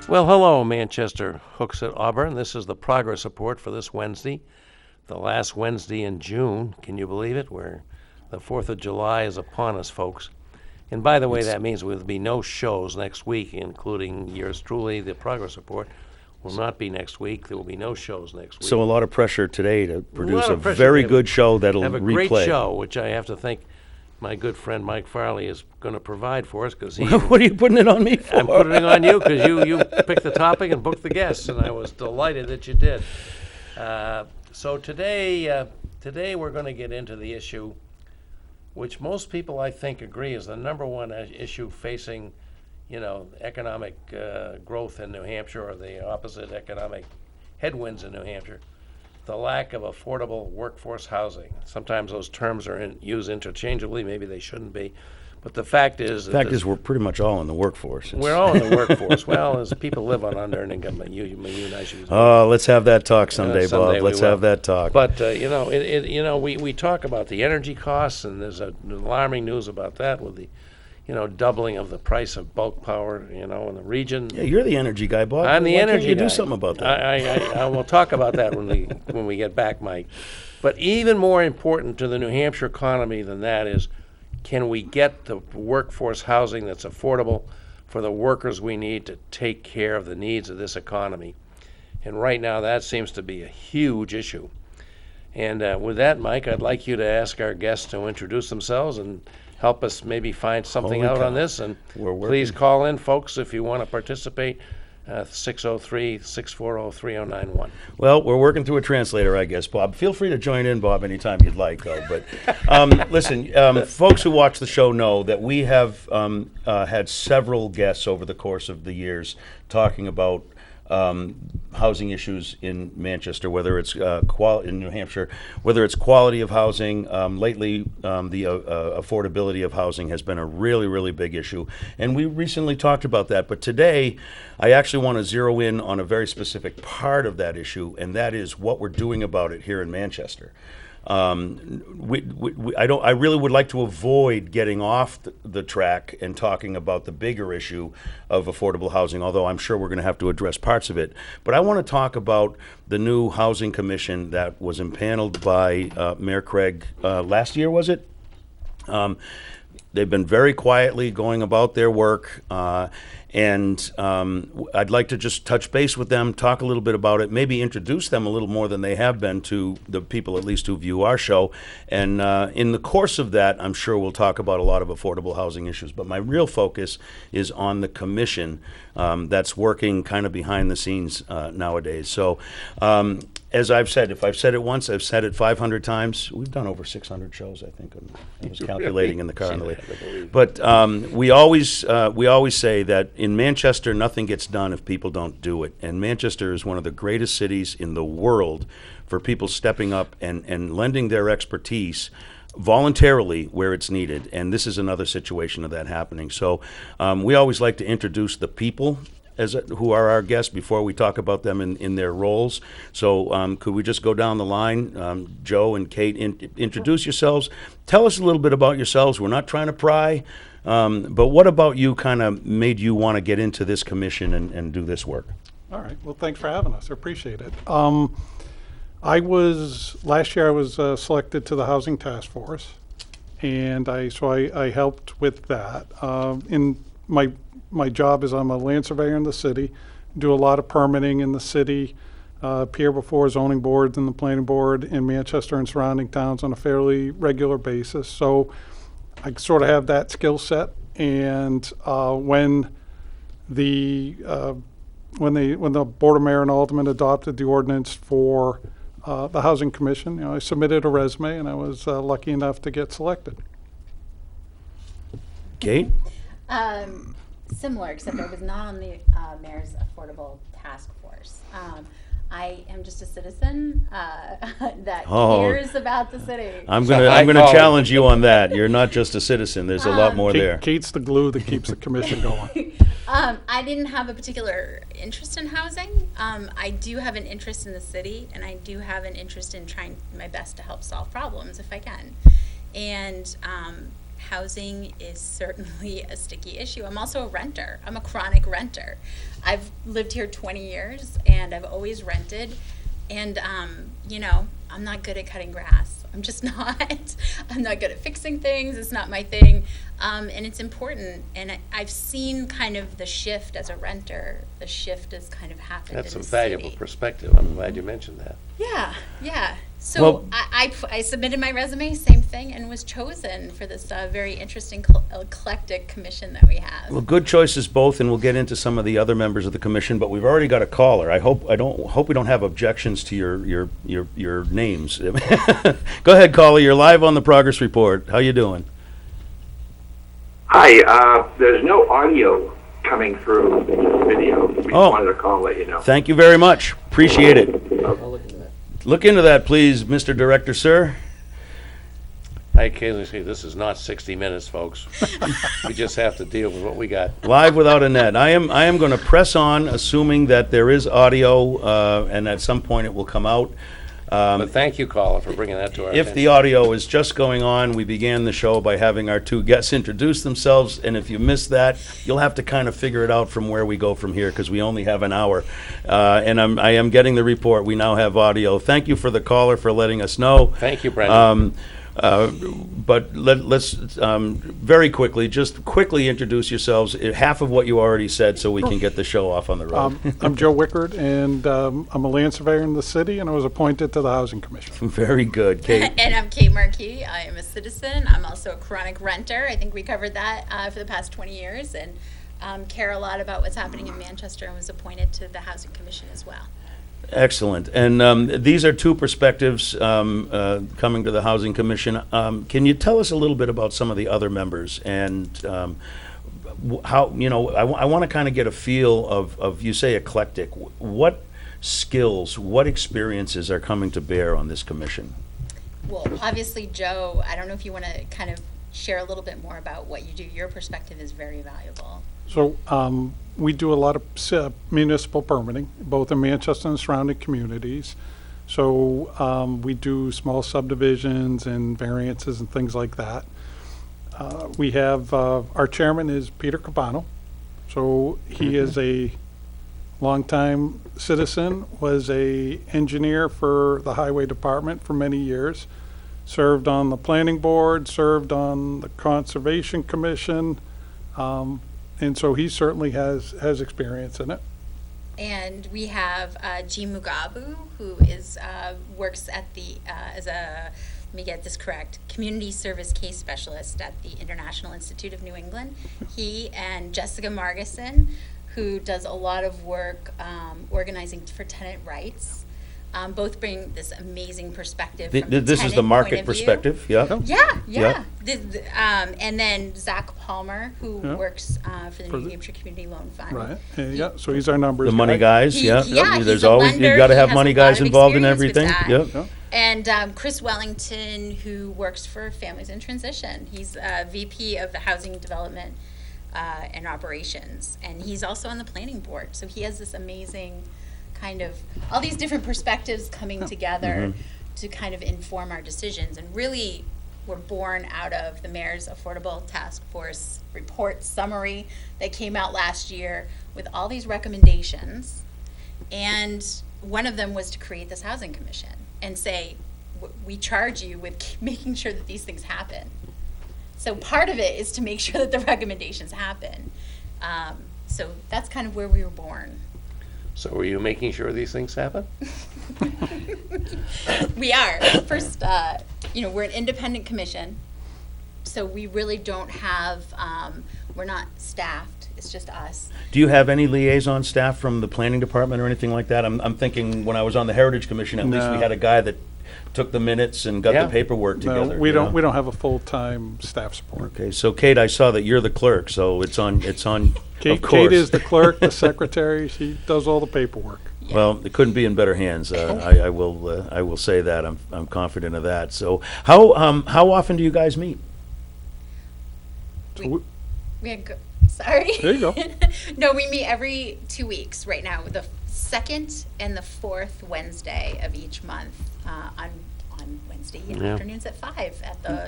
Well, hello, Manchester Hooksett Auburn. This is the progress report for this Wednesday, the last Wednesday in June. Can you believe it? Where the 4th of July is upon us, folks. And by the way, that means there will be no shows next week, including yours truly. The progress report will not be next week. There will be no shows next week. So a lot of pressure today to produce a pressure. very good show that'll have a replay. great show, which I have to think my good friend Mike Farley is going to provide for us, because he What are you putting it on me for? I'm putting it on you because you picked the topic and booked the guests, and I was delighted that you did. So today we're going to get into the issue, which most people I think agree is the number one issue facing, economic growth in New Hampshire, or the opposite, economic headwinds in New Hampshire. The lack of affordable workforce housing. Sometimes those terms are used interchangeably. Maybe they shouldn't be. But the fact is... The fact is we're pretty much all in the workforce. We're all in the workforce. Well, as people live on unearned income, you and I should... Oh, let's have that talk someday, someday Bob. Let's have that talk. But, we talk about the energy costs, and there's alarming news about that with the doubling of the price of bulk power, in the region. Yeah, you're the energy guy, Bob. I'm the Why energy can't you guy. do something about that? I will talk about that when we get back, Mike. But even more important to the New Hampshire economy than that is, can we get the workforce housing that's affordable for the workers we need to take care of the needs of this economy? And right now, that seems to be a huge issue. And with that, Mike, I'd like you to ask our guests to introduce themselves and help us maybe find something Holy out cow. on this. And We're working. please call in, folks, if you want to participate. 603-640-3091. Well, we're working through a translator, I guess, Bob. Feel free to join in, Bob, anytime you'd like, though. But listen, folks who watch the show know that we have had several guests over the course of the years talking about housing issues in Manchester, whether it's in New Hampshire, whether it's quality of housing. Lately, the affordability of housing has been a really, really big issue, and we recently talked about that. But today, I actually want to zero in on a very specific part of that issue, and that is what we're doing about it here in Manchester. I really would like to avoid getting off the track and talking about the bigger issue of affordable housing, although I'm sure we're going to have to address parts of it. But I want to talk about the new housing commission that was impaneled by Mayor Craig last year, was it? They've been very quietly going about their work, and I'd like to just touch base with them, talk a little bit about it, maybe introduce them a little more than they have been to the people at least who view our show. And in the course of that, I'm sure we'll talk about a lot of affordable housing issues. But my real focus is on the commission that's working kind of behind the scenes nowadays. So as I've said, if I've said it once, I've said it 500 times. We've done over 600 shows, I think. I was calculating in the car on the way. But we always say that in Manchester, nothing gets done if people don't do it. And Manchester is one of the greatest cities in the world for people stepping up and lending their expertise voluntarily where it's needed. And this is another situation of that happening. So we always like to introduce the people who are our guests before we talk about them in their roles. So could we just go down the line? Joe and Kate, introduce yourselves. Tell us a little bit about yourselves. We're not trying to pry, but what about you kind of made you want to get into this commission and do this work? All right. Well, thanks for having us. I appreciate it. Last year I was selected to the Housing Task Force, and I helped with that. In my job is I'm a land surveyor in the city, do a lot of permitting in the city, appear before zoning boards and the planning board in Manchester and surrounding towns on a fairly regular basis. So I sort of have that skill set. And when the Board of Mayor and Aldermen adopted the ordinance for the Housing Commission, I submitted a resume, and I was lucky enough to get selected. Kate? Similar, except I was not on the Mayor's Affordable Task Force. I am just a citizen that cares about the city. I'm gonna challenge you on that. You're not just a citizen. There's a lot more there. Kate's the glue that keeps the commission going. I didn't have a particular interest in housing. I do have an interest in the city, and I do have an interest in trying my best to help solve problems if I can. And housing is certainly a sticky issue. I'm also a renter. I'm a chronic renter. I've lived here 20 years and I've always rented. And, you know, I'm not good at cutting grass. I'm just not. I'm not good at fixing things. It's not my thing. And it's important. And I've seen kind of the shift as a renter. The shift has kind of happened That's in a the valuable city. perspective. I'm glad you mentioned that. Yeah, yeah. So Well- I submitted my resume, same thing, and was chosen for this very interesting eclectic commission that we have. Well, good choices both, and we'll get into some of the other members of the commission, but we've already got a caller. I hope we don't have objections to your names. Go ahead, caller. You're live on the Progress Report. How you doing? Hi, there's no audio coming through the video. We just Oh. wanted to call and let you know. Thank you very much. Appreciate it. Look into that, please, Mr. Director, sir. I occasionally say, this is not 60 Minutes, folks. We just have to deal with what we got. Live without a net. I am going to press on, assuming that there is audio, and at some point it will come out. But thank you, caller, for bringing that to our If attention. the audio is just going on, we began the show by having our two guests introduce themselves, and if you missed that, you'll have to kind of figure it out from where we go from here, because we only have an hour. And I am getting the report. We now have audio. Thank you for the caller for letting us know. Thank you, Brendan. But let's very quickly, just quickly introduce yourselves, half of what you already said, so we can get the show off on the road. I'm Joe Wickard, and I'm a land surveyor in the city, and I was appointed to the Housing Commission. Very good, Kate. And I'm Kate Markey. I am a citizen. I'm also a chronic renter. I think we covered that for the past 20 years and care a lot about what's happening in Manchester and was appointed to the Housing Commission as well. Excellent. And these are two perspectives coming to the Housing Commission. Can you tell us a little bit about some of the other members and how, you know, I want to kind of get a feel of, you say eclectic, what skills, what experiences are coming to bear on this commission? Well, obviously, Joe, I don't know if you want to kind of share a little bit more about what you do. Your perspective is very valuable. So we do a lot of municipal permitting, both in Manchester and surrounding communities. So we do small subdivisions and variances and things like that. We have, our chairman is Peter Cabano. So he is a longtime citizen, was a engineer for the highway department for many years, served on the planning board, served on the conservation commission, and so he certainly has experience in it. And we have G. Mugabu, who is works at the as a, let me get this correct, community service case specialist at the International Institute of New England. He and Jessica Margison, who does a lot of work organizing for tenant rights. Both bring this amazing perspective. From the This is the tenant market point of view. perspective, yeah? Yeah. And then Zach Palmer, who Yeah. works for the For New the- Hampshire Community Loan Fund. Right, yeah, so he's our numbers The money guy. guys, yeah. He's There's a always, you lender. got to He have has money a lot guys of involved in experience with everything, that. yep. Yeah. And Chris Wellington, who works for Families in Transition. He's VP of the Housing Development and Operations. And he's also on the planning board. So he has this amazing kind of, all these different perspectives coming together to kind of inform our decisions. And really, we're born out of the Mayor's Affordable Task Force report summary that came out last year with all these recommendations. And one of them was to create this housing commission and say, we charge you with making sure that these things happen. So part of it is to make sure that the recommendations happen. So that's kind of where we were born. So are you making sure these things happen? We are. First, we're an independent commission, so we really don't have, we're not staffed, it's just us. Do you have any liaison staff from the planning department or anything like that? I'm thinking when I was on the Heritage Commission, at least we No. had a guy that took the minutes and got Yeah. the paperwork together. No, we you don't, know? we don't have a full-time staff support. Okay, so Kate, I saw that you're the clerk, so it's on, Kate, of course. Kate is the clerk, the secretary, she does all the paperwork. Well, it couldn't be in better hands. I will say that. I'm confident of that. So how often do you guys meet? So we- We had, sorry. There you go. No, we meet every 2 weeks right now, the second and the fourth Wednesday of each month on on Wednesday Yeah. afternoons at 5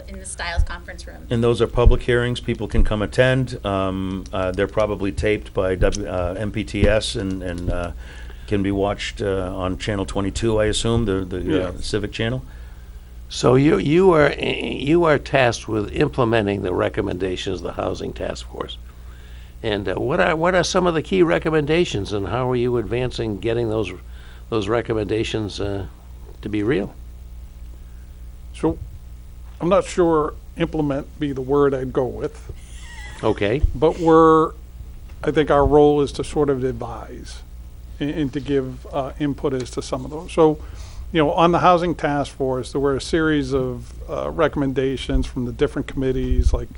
in the Styles Conference Room. And those are public hearings, people can come attend. They're probably taped by MPTS and can be watched on Channel 22, I assume, the Yeah. Civic Channel. So you are tasked with implementing the recommendations of the Housing Task Force. And what are some of the key recommendations, and how are you advancing getting those recommendations to be real? So I'm not sure implement be the word I'd go with, Okay. but I think our role is to sort of advise and to give input as to some of those. So, on the Housing Task Force, there were a series of recommendations from the different committees. Like,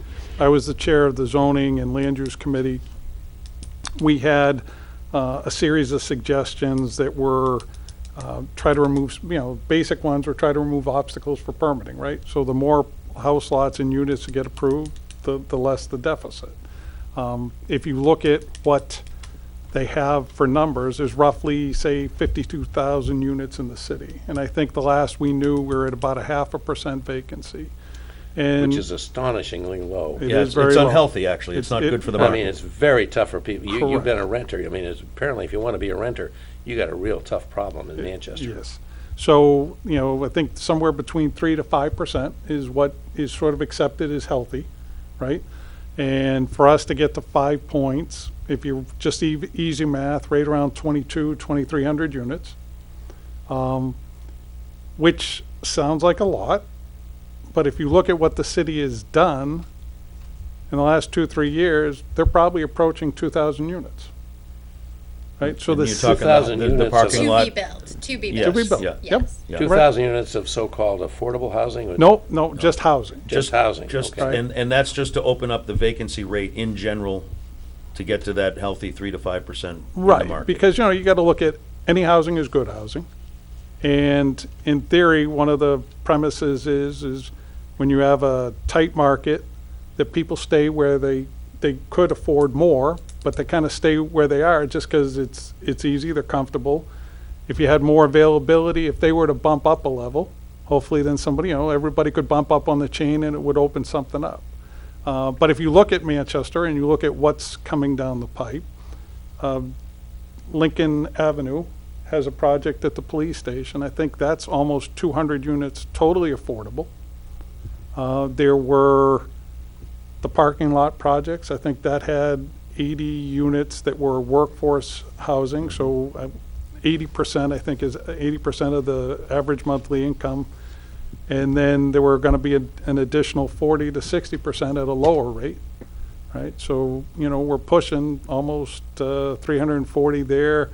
I was the chair of the Zoning and Land Use Committee. We had a series of suggestions that were try to remove, basic ones were try to remove obstacles for permitting, right? So the more house lots and units that get approved, the less the deficit. If you look at what they have for numbers, there's roughly, say, 52,000 units in the city. And I think the last we knew, we were at about a 0.5% vacancy. And Which is astonishingly low. It Yeah, is it's very low. unhealthy, actually. It's not It- good for the I market. mean, it's very tough for people. You've Correct. been a renter. I mean, apparently, if you want to be a renter, you got a real tough problem in Manchester. Yes. So, I think somewhere between 3 to 5% is what is sort of accepted as healthy, right? And for us to get to 5 points, if you just easy math, right around 2,300 units, which sounds like a lot, but if you look at what the city has done in the last 2-3 years, they're probably approaching 2,000 units. Right? So And the you're ci- talking about 2,000 the units parking of- lot. To be Yes, built. To be built. yeah. Yep. Yes. Yeah. 2,000 units of so-called affordable housing? No, just housing. Just housing, Just, okay. and that's just to open up the vacancy rate in general to get to that healthy 3 to 5% in the Right, market. because, you got to look at, any housing is good housing. And in theory, one of the premises is when you have a tight market, that people stay where they could afford more, but they kind of stay where they are just because it's easy, they're comfortable. If you had more availability, if they were to bump up a level, hopefully then somebody, everybody could bump up on the chain and it would open something up. But if you look at Manchester and you look at what's coming down the pipe, Lincoln Avenue has a project at the police station. I think that's almost 200 units, totally affordable. There were the parking lot projects. I think that had 80 units that were workforce housing. So 80%, I think, is 80% of the average monthly income. And then there were going to be an additional 40 to 60% at a lower rate, right? So, we're pushing almost 340 there.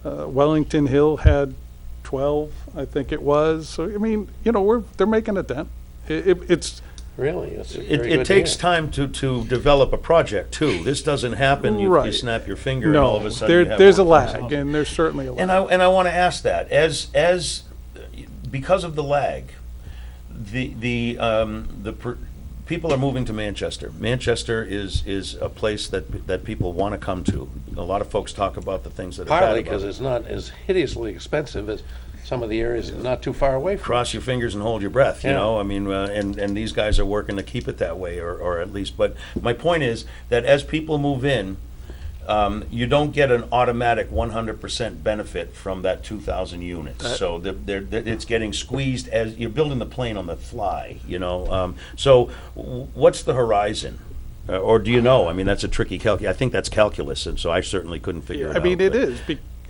Wellington Hill had 12, I think it was. So, I mean, they're making a dent. It's Really? That's very It good to takes hear. time to develop a project, too. This doesn't happen, you Right. snap your finger and all of no, a sudden you have there's a more lag, housing. and there's certainly a lag. And I want to ask that, as because of the lag, people are moving to Manchester. Manchester is a place that people want to come to. A lot of folks talk about the things that are bad Partly about because it. it's not as hideously expensive as some of the areas not too far away from. Cross your fingers and hold your breath, you Yeah. know? I mean, and these guys are working to keep it that way, or at least, but my point is that as people move in, you don't get an automatic 100% benefit from that 2,000 units. So it's getting squeezed as you're building the plane on the fly, you know? So what's the horizon? Or do you know? I mean, that's a tricky I think that's calculus, and so I certainly couldn't figure it I out. mean, it but- is.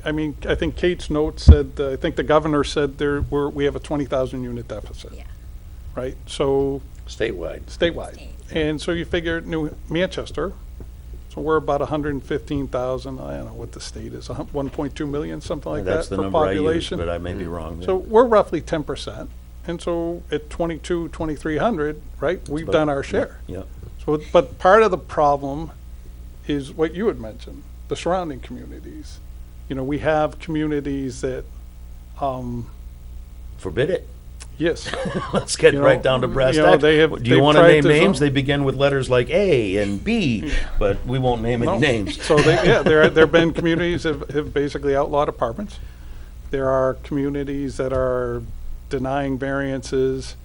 I think Kate's note said, I think the governor said we have a 20,000 unit deficit, Yeah. right? So Statewide. statewide. State. And so you figure Manchester, so we're about 115,000, I don't know what the state is, 1.2 million, something like that That's the for number I use, population. but I may be wrong. So we're roughly 10%. And so at 2,300, right, we've about- done our share. Yeah. So, but part of the problem is what you had mentioned, the surrounding communities. We have communities that, Forbid it. yes, Let's get You know, right down to brass you know, tacks. they have- Do you they've want to tried name to names? zone- They begin with letters like A and B, but we won't name any No. names. So there have been communities have basically outlawed apartments. There are communities that are denying variances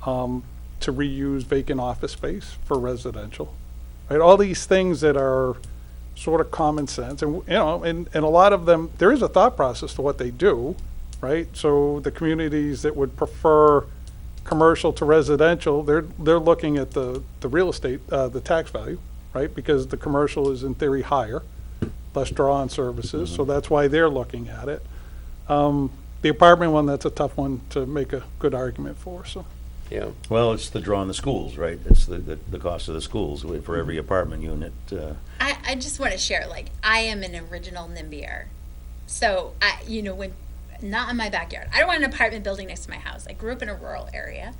to reuse vacant office space for residential, right? All these things that are sort of common sense, and, you know, and a lot of them, there is a thought process to what they do, right? So the communities that would prefer commercial to residential, they're looking at the real estate, the tax value, right? Because the commercial is in theory higher, less draw on services, so that's why they're looking at it. The apartment one, that's a tough one to make a good argument for, so. Yeah. Well, it's the draw on the schools, right? It's the cost of the schools for every apartment unit. I just want to share, like, I am an original NIMBYer. So, when not in my backyard. I don't want an apartment building next to my house. I grew up in a rural area.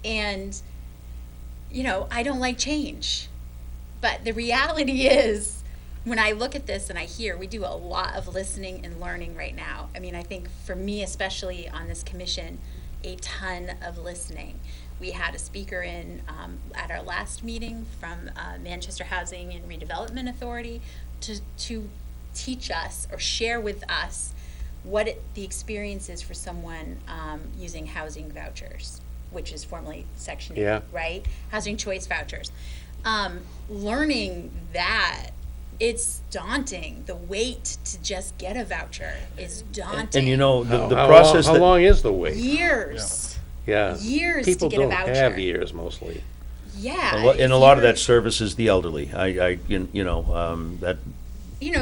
And, I don't like change. But the reality is, when I look at this and I hear, we do a lot of listening and learning right now. I mean, I think for me, especially on this commission, a ton of listening. We had a speaker in at our last meeting from Manchester Housing and Redevelopment Authority to teach us or share with us what the experience is for someone using housing vouchers, which is formerly Section 8, Yeah. right? Housing choice vouchers. Learning that, it's daunting. The wait to just get a voucher is daunting. And the How process how that, long is the wait? Years. Yeah. Years to People get a don't voucher. have years mostly. Yeah. and a lot of that service is the elderly. That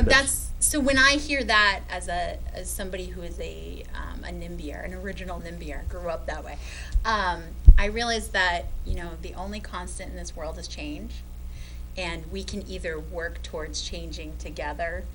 That's so when I hear that as somebody who is a NIMBYer, an original NIMBYer, grew up that way, I realize that the only constant in this world is change, and we can either work towards changing together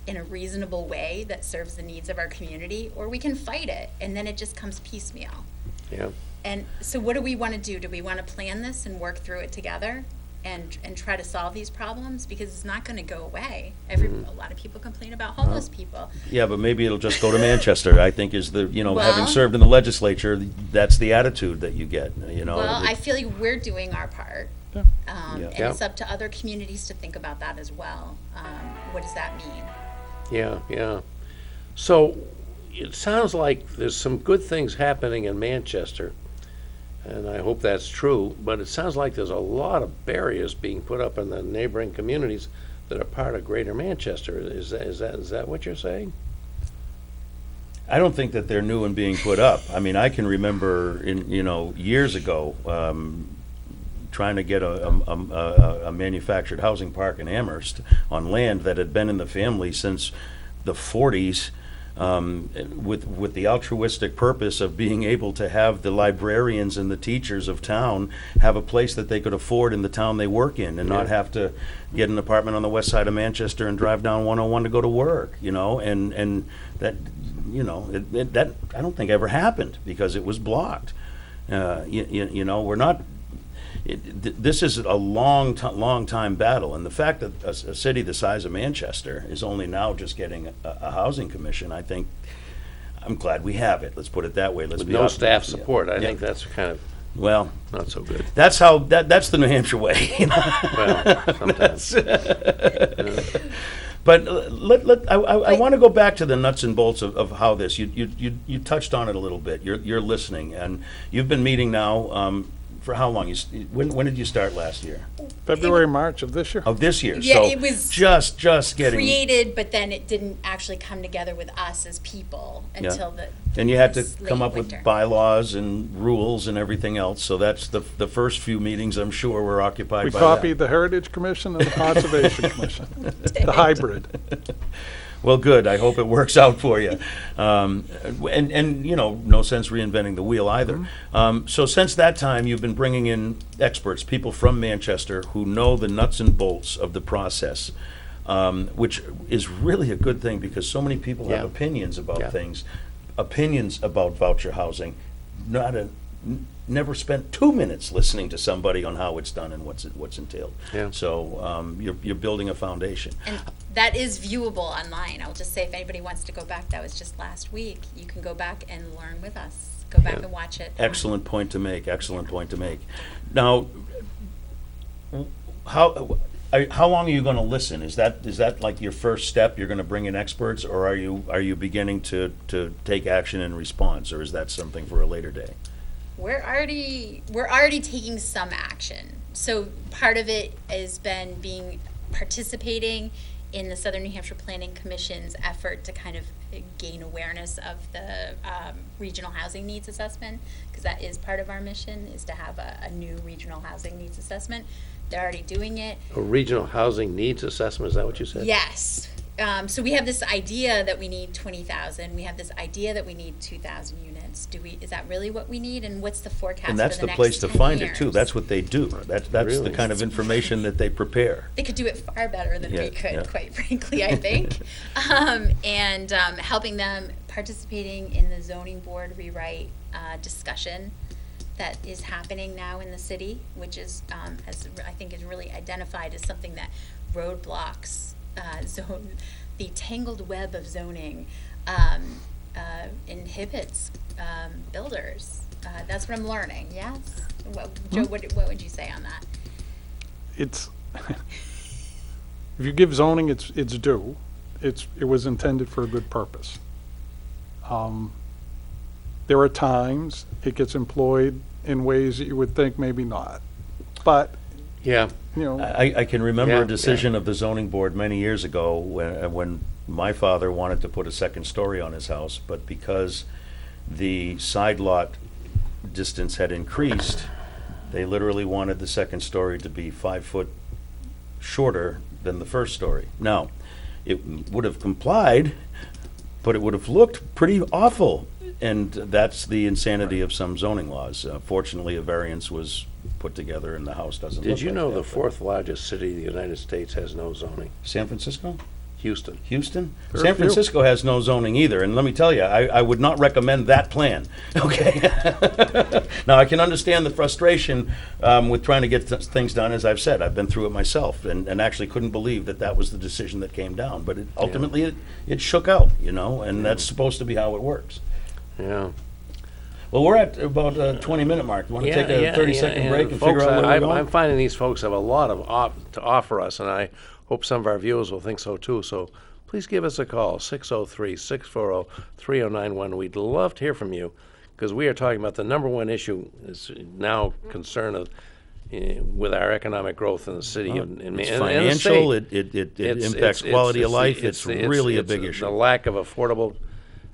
in a reasonable way that serves the needs of our community, or we can fight it, and then it just comes piecemeal. Yeah. And so what do we want to do? Do we want to plan this and work through it together and try to solve these problems? Because it's not going to go away. A lot of people complain about homeless people. Yeah, but maybe it'll just go to Manchester, I think is having Well- served in the legislature, that's the attitude that you get, Well, I feel like we're doing our part. Yeah. And Yeah. it's up to other communities to think about that as well. What does that mean? Yeah. So it sounds like there's some good things happening in Manchester, and I hope that's true, but it sounds like there's a lot of barriers being put up in the neighboring communities that are part of Greater Manchester. Is that what you're saying? I don't think that they're new and being put up. I mean, I can remember years ago, trying to get a manufactured housing park in Amherst on land that had been in the family since the 40s, with the altruistic purpose of being able to have the librarians and the teachers of town have a place that they could afford in the town they work in, and not have to get an apartment on the west side of Manchester and drive down 101 to go to work, and that, that I don't think ever happened because it was blocked. We're not. This is a long time battle, and the fact that a city the size of Manchester is only now just getting a housing commission, I think, I'm glad we have it. Let's put it that way. With no staff support, I think that's kind of well, not so good. that's how that's the New Hampshire way. Well, sometimes. But I want to go back to the nuts and bolts of how this. You touched on it a little bit. You're listening, and you've been meeting now. For how long? When did you start last year? February, March of this year. Of this year. Yeah, So it was just getting created, but then it didn't actually come together with us as people until and you had to this come late up with winter. bylaws and rules and everything else. So that's the first few meetings, I'm sure, were occupied We by copied the Heritage Commission and the Conservation Commission, the hybrid. Well, good. I hope it works out for you. And no sense reinventing the wheel either. So since that time, you've been bringing in experts, people from Manchester who know the nuts and bolts of the process, which is really a good thing because so many people have Yeah. opinions about Yeah. things, opinions about voucher housing, never spent 2 minutes listening to somebody on how it's done and what's entailed. Yeah. So you're building a foundation. And that is viewable online. I'll just say if anybody wants to go back, that was just last week. You can go back and learn with us. Go back Yeah. and watch it. Excellent point to make. Excellent point to make. Now, how How long are you going to listen? Is that like your first step? You're going to bring in experts, or are you beginning to take action in response, or is that something for a later day? We're already taking some action. So part of it has been participating in the Southern New Hampshire Planning Commission's effort to kind of gain awareness of the regional housing needs assessment, because that is part of our mission, is to have a new regional housing needs assessment. They're already doing it. A regional housing needs assessment, is that what you said? Yes. So we have this idea that we need 20,000. We have this idea that we need 2,000 units. Is that really what we need? And what's the forecast And that's for the next place to 10 find it years? too. That's what they do. That's the Really? kind of information that they prepare. They could do it far better than Yeah, we could, yeah. quite frankly, I think. And helping them, participating in the zoning board rewrite discussion that is happening now in the city, which is, I think is really identified as something that roadblocks the tangled web of zoning inhibits builders. That's what I'm learning, yes? Joe, what would you say on that? It's, if you give zoning its due, it was intended for a good purpose. There are times it gets employed in ways that you would think maybe not. But, Yeah. you know, I can remember Yeah, a decision of the zoning board many years ago when my father wanted to put a second story on his house, but because the side lot distance had increased, they literally wanted the second story to be 5 foot shorter than the first story. Now, it would have complied, but it would have looked pretty awful. And that's the insanity of some zoning laws. Fortunately, a variance was put together and the house doesn't look Did you like know that, the but- fourth largest city in the United States has no zoning? San Francisco? Houston. Houston? Very San few. Francisco has no zoning either, and let me tell you, I would not recommend that plan, okay? Now, I can understand the frustration with trying to get things done, as I've said. I've been through it myself, and actually couldn't believe that was the decision that came down. But ultimately, it shook out, and that's supposed to be how it works. Yeah. Well, we're at about a 20-minute mark. You want to take a 30-second break and figure Folks, out where we're going? I'm finding these folks have a lot to offer us, and I hope some of our viewers will think so too. So please give us a call, 603-640-3091. We'd love to hear from you, because we are talking about the number one issue is now concern of with our economic growth in the city and It's the financial, state. it It's- impacts quality of life. It's the- really a it's big the issue. lack of affordable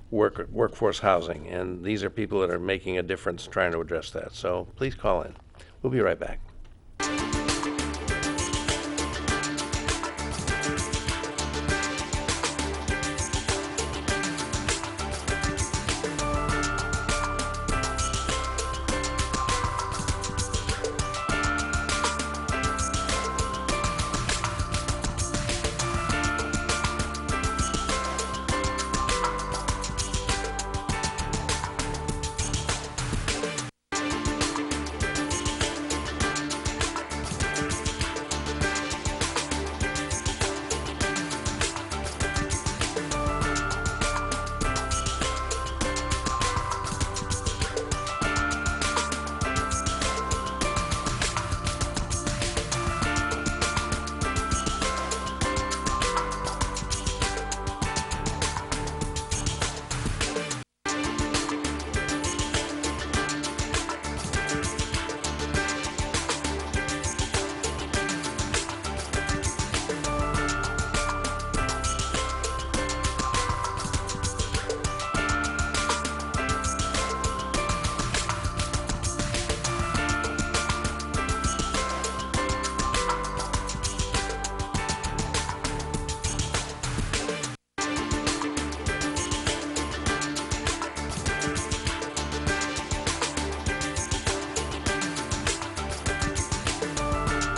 workforce housing, and these are people that are making a difference trying to address that. So please call in. We'll be right back.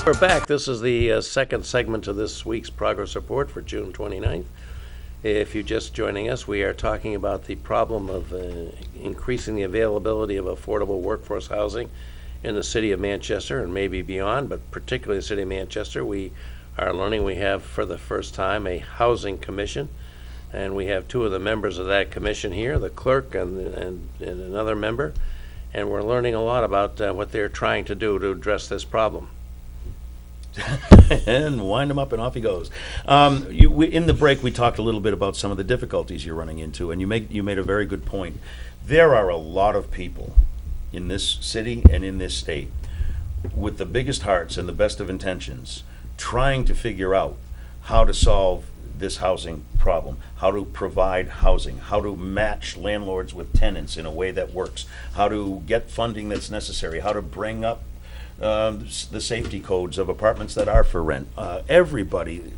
We're back. This is the second segment of this week's progress report for June 29th. If you're just joining us, we are talking about the problem of increasing the availability of affordable workforce housing in the city of Manchester and maybe beyond, but particularly the city of Manchester. We are learning we have for the first time a housing commission, and we have two of the members of that commission here, the clerk and another member, and we're learning a lot about what they're trying to do to address this problem. and wind him up, and off he goes. In the break, we talked a little bit about some of the difficulties you're running into, and you made a very good point. There are a lot of people in this city and in this state with the biggest hearts and the best of intentions trying to figure out how to solve this housing problem, how to provide housing, how to match landlords with tenants in a way that works, how to get funding that's necessary, how to bring up the safety codes of apartments that are for rent. Everybody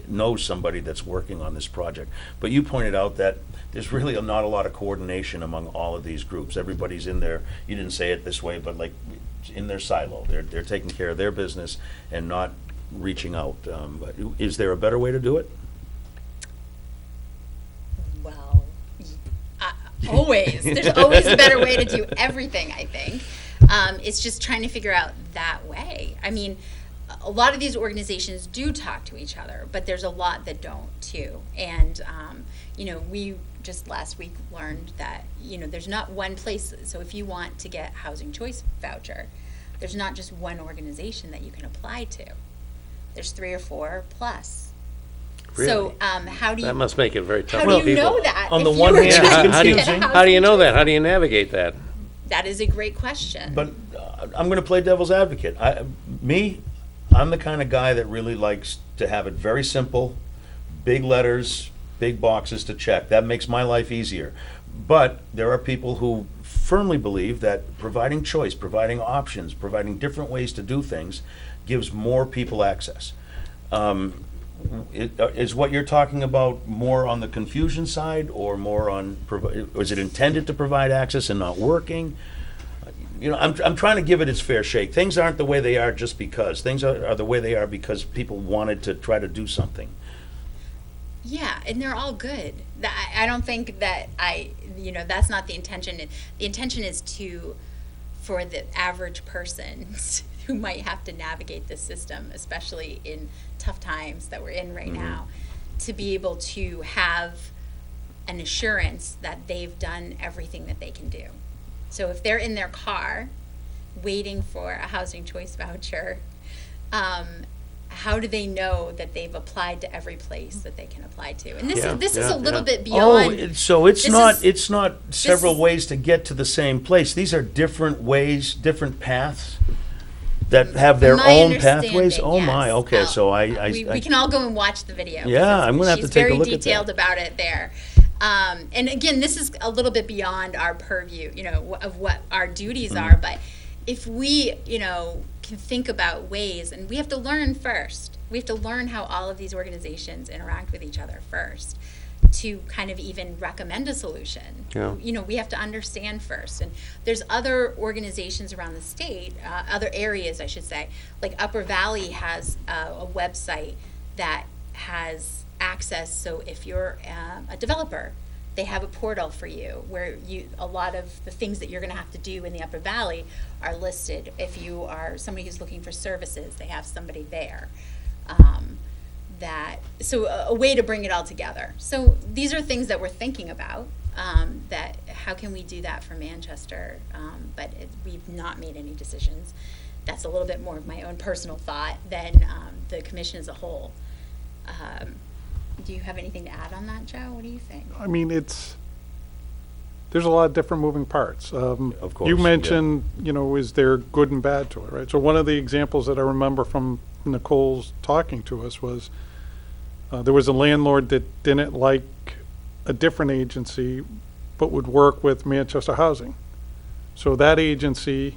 knows somebody that's working on this project. But you pointed out that there's really not a lot of coordination among all of these groups. Everybody's in there, you didn't say it this way, but like in their silo. They're taking care of their business and not reaching out. Is there a better way to do it? Well, always. There's always a better way to do everything, I think. It's just trying to figure out that way. I mean, a lot of these organizations do talk to each other, but there's a lot that don't too. And, we just last week learned that, there's not one place. So if you want to get Housing Choice Voucher, there's not just one organization that you can apply to. There's 3 or 4 plus. Really? So how do you? That must make it very tough How for do you people. know that? On if the you one were hand, trying it's to get a confusing. How do you know housing that? choice? How do you navigate that? That is a great question. But I'm going to play devil's advocate. I'm the kind of guy that really likes to have it very simple, big letters, big boxes to check. That makes my life easier. But there are people who firmly believe that providing choice, providing options, providing different ways to do things gives more people access. Is what you're talking about more on the confusion side, or more on, is it intended to provide access and not working? I'm trying to give it its fair shake. Things aren't the way they are just because. Things are the way they are because people wanted to try to do something. Yeah, and they're all good. I don't think that that's not the intention. The intention is for the average person who might have to navigate this system, especially in tough times that we're in right now, to be able to have an assurance that they've done everything that they can do. So if they're in their car waiting for a Housing Choice Voucher, how do they know that they've applied to every place that they can apply to? And this is a little bit beyond. So it's this not several ways to get to the same place. These are different ways, different paths that have their My own pathways. understanding, Oh my, yes. okay. Now, So we can all go and watch the video. Yeah, I'm gonna have to take a look at that. She's very detailed about it there. And again, this is a little bit beyond our purview, of what our duties are. But if we, can think about ways, and we have to learn first. We have to learn how all of these organizations interact with each other first to kind of even recommend a solution. Yeah. We have to understand first. And there's other organizations around the state, other areas, I should say, like Upper Valley has a website that has access. So if you're a developer, they have a portal for you where a lot of the things that you're going to have to do in the Upper Valley are listed. If you are somebody who's looking for services, they have somebody there. So a way to bring it all together. So these are things that we're thinking about. That how can we do that for Manchester? But we've not made any decisions. That's a little bit more of my own personal thought than the commission as a whole. Do you have anything to add on that, Joe? What do you think? I mean, there's a lot of different moving parts. Of course, You yeah. mentioned, is there good and bad to it, right? So one of the examples that I remember from Nicole's talking to us was there was a landlord that didn't like a different agency but would work with Manchester Housing. So that agency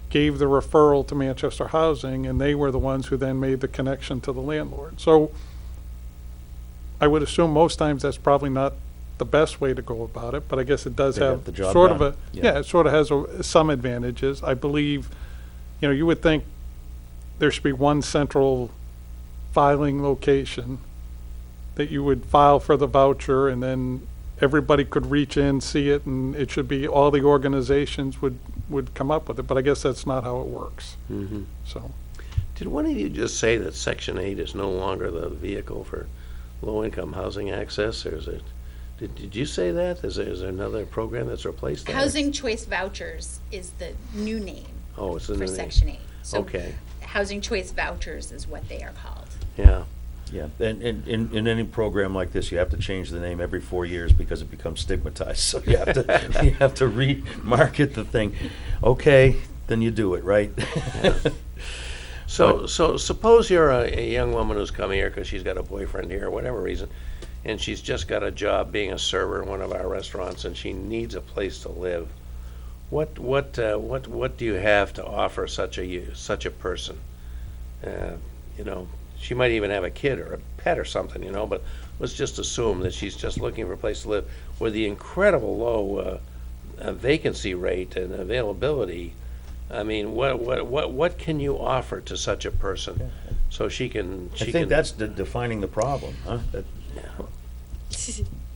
gave the referral to Manchester Housing, and they were the ones who then made the connection to the landlord. So I would assume most times that's probably not the best way to go about it, but I guess it does They have got the job sort of done. it sort of has some advantages. I believe, you would think there should be one central filing location that you would file for the voucher, and then everybody could reach in, see it, and it should be all the organizations would come up with it. But I guess that's not how it works. So Did one of you just say that Section 8 is no longer the vehicle for low-income housing access, or is it? Did you say that? Is there another program that's replaced that? Housing Choice Vouchers is the new name Oh, it's the new for name. Section 8. So Okay. Housing Choice Vouchers is what they are called. Yeah. Yeah, and in any program like this, you have to change the name every 4 years because it becomes stigmatized. So you have to you have to remarket the thing. Okay, then you do it, right? So suppose you're a young woman who's come here because she's got a boyfriend here, or whatever reason, and she's just got a job being a server in one of our restaurants, and she needs a place to live. What do you have to offer such a person? You know, she might even have a kid or a pet or something, you know. But let's just assume that she's just looking for a place to live. With the incredible low vacancy rate and availability, I mean, what can you offer to such a person so she can? I think that's defining the problem, huh?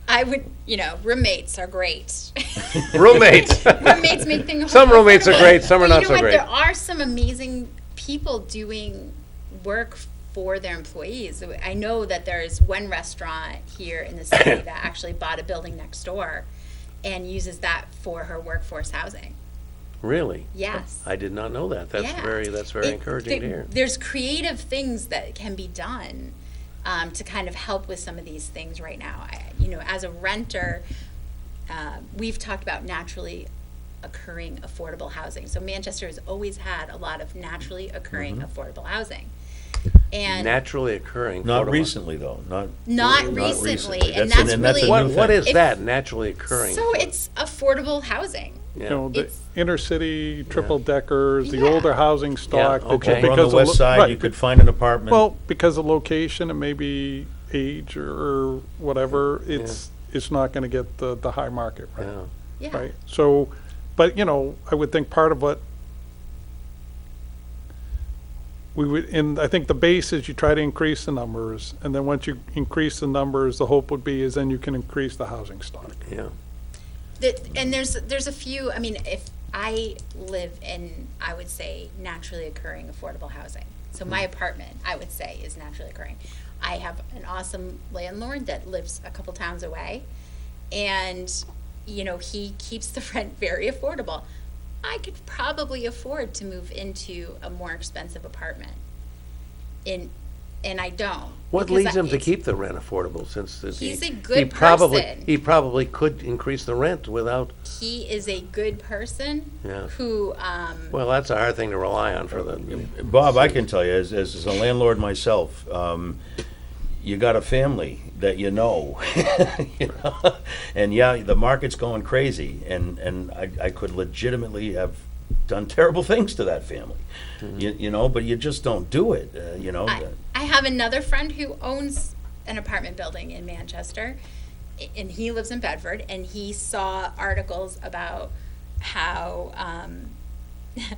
I would, roommates are great. Roommates. Roommates make things. Some roommates are great, some are But not you so know what? great. There are some amazing people doing work for their employees. I know that there's one restaurant here in the city that actually bought a building next door and uses that for her workforce housing. Really? Yes. I did not know that. That's Yeah. very encouraging to hear. There's creative things that can be done to kind of help with some of these things right now. As a renter, we've talked about naturally occurring affordable housing. So Manchester has always had a lot of naturally occurring affordable housing. And Naturally occurring. Not photomo- recently, though. not recently, and That's that's an- and that's a really new What thing. is If- that naturally occurring? so it's affordable housing. Yeah. You know, the It's- inner city triple deckers, the Yeah. older housing stock. that okay. just Over on the because of west lo- side, right, you could find an apartment. Well, because of location and maybe age or whatever, it's not going to get the high market rate. Yeah. Yeah. Right, so, but, I would think part of what we would, and I think the base is you try to increase the numbers, and then once you increase the numbers, the hope would be is then you can increase the housing stock. Yeah. And there's a few, I mean, if I live in, I would say, naturally occurring affordable housing. So my apartment, I would say, is naturally occurring. I have an awesome landlord that lives a couple towns away, and, he keeps the rent very affordable. I could probably afford to move into a more expensive apartment. And I don't. What because leads him to it's- keep the rent affordable since He's a he good probably person. he probably could increase the rent without. He is a good person Yeah. who, Well, that's a hard thing to rely on for the. Bob, I can tell you, as a landlord myself, you got a family that you know, and the market's going crazy, and I could legitimately have done terrible things to that family, but you just don't do it, I have another friend who owns an apartment building in Manchester, and he lives in Bedford, and he saw articles about how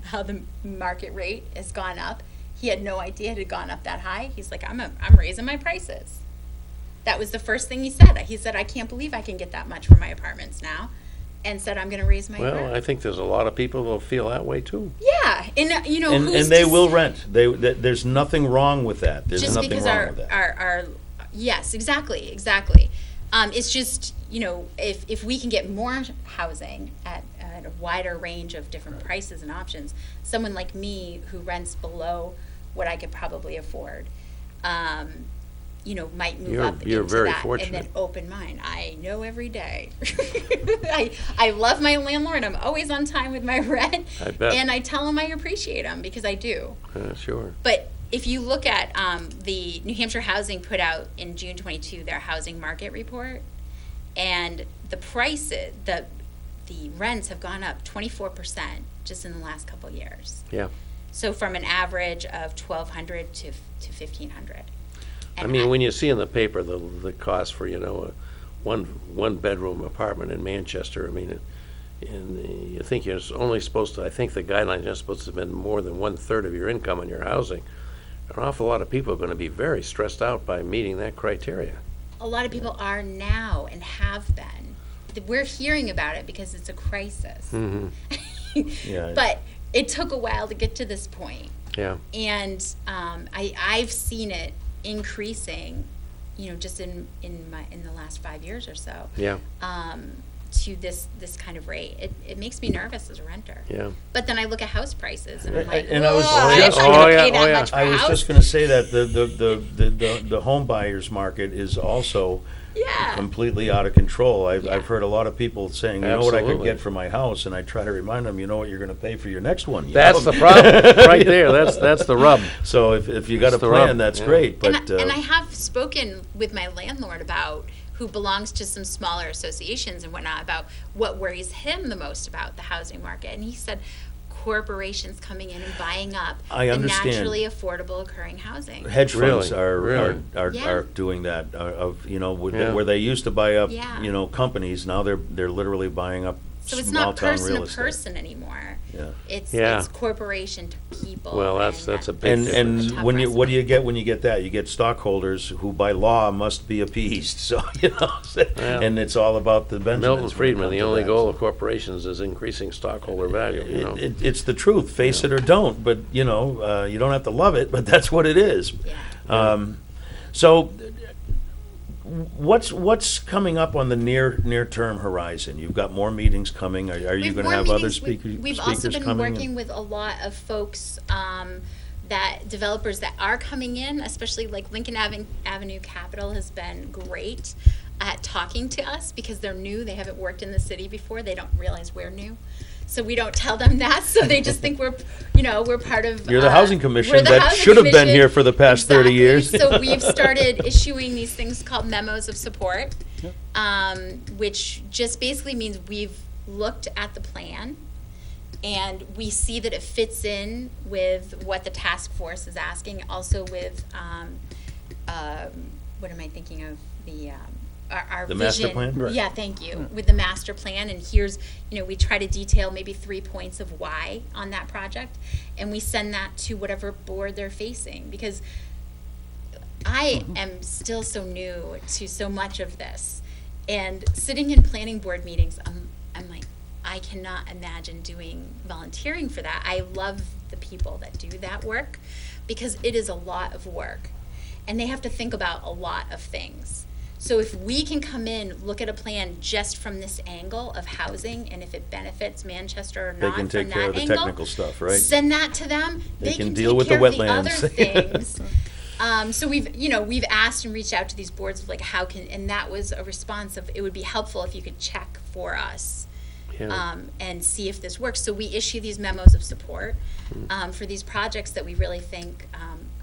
how the market rate has gone up. He had no idea it had gone up that high. He's like, I'm raising my prices. That was the first thing he said. He said, I can't believe I can get that much for my apartments now, and said, I'm going to raise my Well, rent. I think there's a lot of people who'll feel that way too. Yeah, and and who's they to will rent. There's nothing wrong with that. There's just nothing because wrong with that. our yes, exactly. It's just, if we can get more housing at a wider range of different prices and options, someone like me who rents below what I could probably afford, might move up You're into very that fortunate. and then open mine. I know every day. I love my landlord. I'm always on time with my rent. I bet. And I tell him I appreciate him because I do. Sure. But if you look at the New Hampshire Housing put out in June 22 their housing market report, and the prices, the rents have gone up 24% just in the last couple of years. Yeah. So from an average of $1,200 to $1,500. I mean, when you see in the paper the cost for a one bedroom apartment in Manchester, I mean, and you think you're only supposed to. I think the guidelines are supposed to spend more than 1/3 of your income on your housing. An awful lot of people are going to be very stressed out by meeting that criteria. a lot of people are now and have been. We're hearing about it because it's a crisis. Yeah. But it took a while to get to this point. Yeah. And I've seen it increasing, just in the last 5 years or so. Yeah. to this kind of rate. It makes me nervous as a renter. Yeah. But then I look at house prices and I'm like, And I was "Whoa, just- I'm not gonna pay oh, that yeah. much for I a was house." just going to say that the home buyers market is also Yeah. completely out of control. I've Yeah. heard a lot of people saying, you know what I could Absolutely. get for my house, and I try to remind them, you know what you're going to pay for your next one. you That's know? the problem, right there. That's the rub. So if you got a That's the plan, rub, that's yeah. great. And But and I have spoken with my landlord about, who belongs to some smaller associations and whatnot, about what worries him the most about the housing market. And he said corporations coming in and buying up I the understand. naturally affordable occurring housing. hedge funds Really? are Really? Yeah. are doing that of Yeah. where they used to buy up Yeah. Companies, now they're literally buying up So it's small not town person real to estate. person anymore. Yeah. Yeah. It's corporation to people. Well, that's and a big And difference. Tough when you what do you recipe. get when you get that? You get stockholders who by law must be appeased. So Yeah. and it's all about the Benjamins. Milton when it Friedman, comes the to only that. goal of corporations is increasing stockholder value, you know. It's the truth. Face it or don't. But you don't have to love it. But that's what it is. Yeah. So, what's coming up on the near term horizon? You've got more meetings coming. Are you We've going to more have other meetings. We've also speakers been coming? working with a lot of folks, that developers that are coming in, especially like Lincoln Avenue Capital has been great at talking to us because they're new. They haven't worked in the city before. They don't realize we're new. So we don't tell them that. So they just think we're part of. You're the Housing Commission we're the that Housing should have been Commission. here for the past 30 Exactly. years. So we've started issuing these things called memos of support, which just basically means we've looked at the plan and we see that it fits in with what the task force is asking, also with, what am I thinking of, our The vision. master plan? Right. Yeah, thank you. With the master plan, and here's, we try to detail maybe 3 points of why on that project, and we send that to whatever board they're facing, because I am still so new to so much of this, and sitting in planning board meetings, I'm like, I cannot imagine doing volunteering for that. I love the people that do that work because it is a lot of work and they have to think about a lot of things. So if we can come in, look at a plan just from this angle of housing and if it benefits Manchester or They not can take from care that of the angle, technical stuff, right? send that to them. They can can deal take with the care of the other wetlands. things. So we've asked and reached out to these boards of like and that was a response of, it would be helpful if you could check for us. Yeah. And see if this works. So we issue these memos of support for these projects that we really think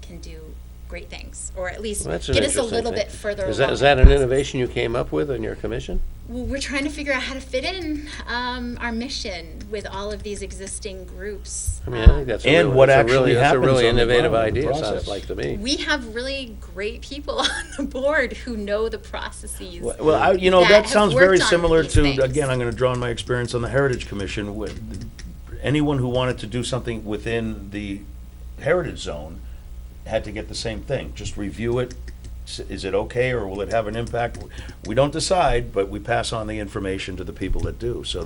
can do great things, or at least Well, that's an get us a interesting little thing. bit further Is along. that, is that in an the process. innovation you came up with in your commission? Well, we're trying to figure out how to fit in our mission with all of these existing groups. I mean, I think that's a And really, what that's a actually really, that's a happens really on the innovative ground in the idea, process. sounds like to me. We have really great people on the board who know the processes. Well, that that have sounds worked very on similar these to, things. again, I'm going to draw on my experience on the Heritage Commission. With anyone who wanted to do something within the Heritage Zone had to get the same thing. Just review it. Is it okay, or will it have an impact? We don't decide, but we pass on the information to the people that do. So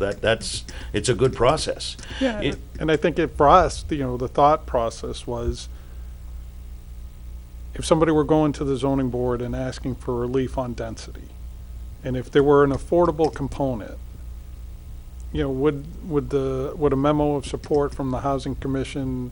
it's a good process. Yeah, It- and I think for us, the thought process was, if somebody were going to the zoning board and asking for relief on density, and if there were an affordable component, would a memo of support from the housing commission,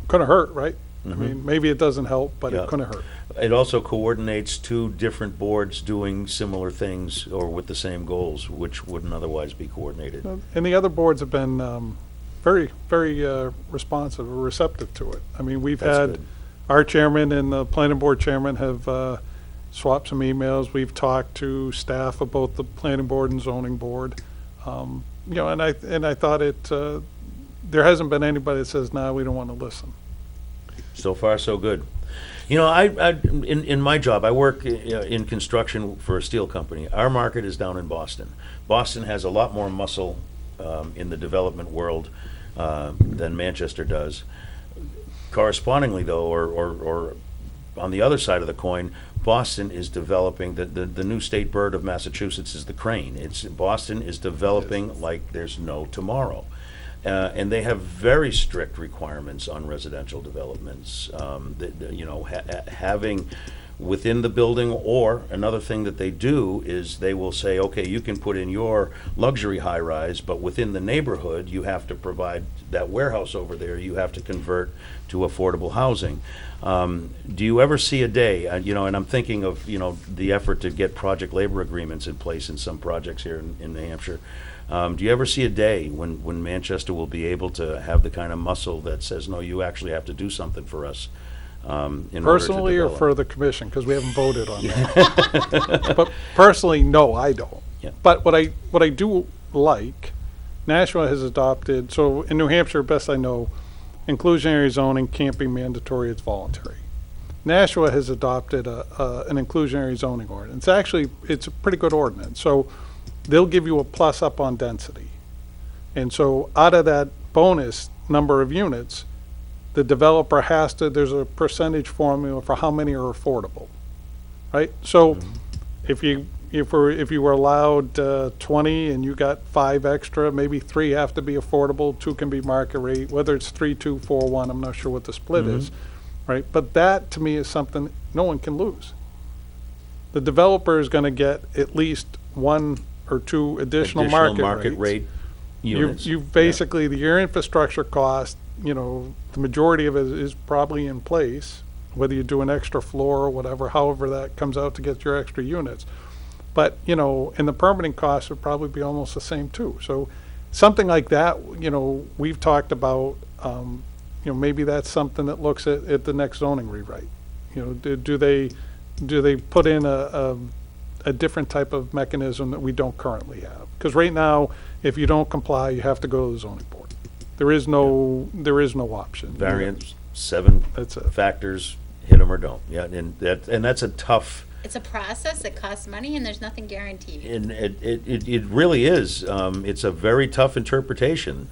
couldn't hurt, right? I mean, maybe it doesn't help, but Yeah. it couldn't hurt. It also coordinates two different boards doing similar things or with the same goals, which wouldn't otherwise be coordinated. And the other boards have been very, very responsive or receptive to it. I mean, we've That's had, good. our chairman and the planning board chairman have swapped some emails. We've talked to staff of both the planning board and zoning board. And I thought there hasn't been anybody that says, "No, we don't want to listen." So far, so good. In my job, I work in construction for a steel company. Our market is down in Boston. Boston has a lot more muscle in the development world than Manchester does. Correspondingly, though, or on the other side of the coin, Boston is developing, the new state bird of Massachusetts is the crane. Boston is developing like there's no tomorrow. And they have very strict requirements on residential developments. Having within the building, or another thing that they do is they will say, okay, you can put in your luxury high-rise, but within the neighborhood, you have to provide that warehouse over there, you have to convert to affordable housing. Do you ever see a day, and I'm thinking of, the effort to get project labor agreements in place in some projects here in New Hampshire. Do you ever see a day when Manchester will be able to have the kind of muscle that says, no, you actually have to do something for us? In order to Personally or develop? for the commission, because we haven't voted on that. But personally, no, I don't. Yeah. But what I do like, Nashua has adopted, so in New Hampshire, best I know, inclusionary zoning can't be mandatory, it's voluntary. Nashua has adopted an inclusionary zoning ordinance. Actually, it's a pretty good ordinance. So they'll give you a plus up on density. And so out of that bonus number of units, the developer there's a percentage formula for how many are affordable, right? So if you were allowed 20 and you got 5 extra, maybe 3 have to be affordable, 2 can be market rate, whether it's 3, 2, 4, 1, I'm not sure what the split is, right? But that, to me, is something no one can lose. The developer is gonna get at least 1 or 2 additional market rates. rate units. You've basically, your infrastructure cost, the majority of it is probably in place, whether you do an extra floor or whatever, however that comes out to get your extra units. But, and the permitting costs would probably be almost the same too. So something like that, we've talked about, maybe that's something that looks at the next zoning rewrite. Do they put in a different type of mechanism that we don't currently have? Because right now, if you don't comply, you have to go to the zoning board. There is no option. Variance, 7 That's it. factors, hit them or don't. Yeah, and that's a tough. It's a process that costs money, and there's nothing guaranteed. And it really is. It's a very tough interpretation.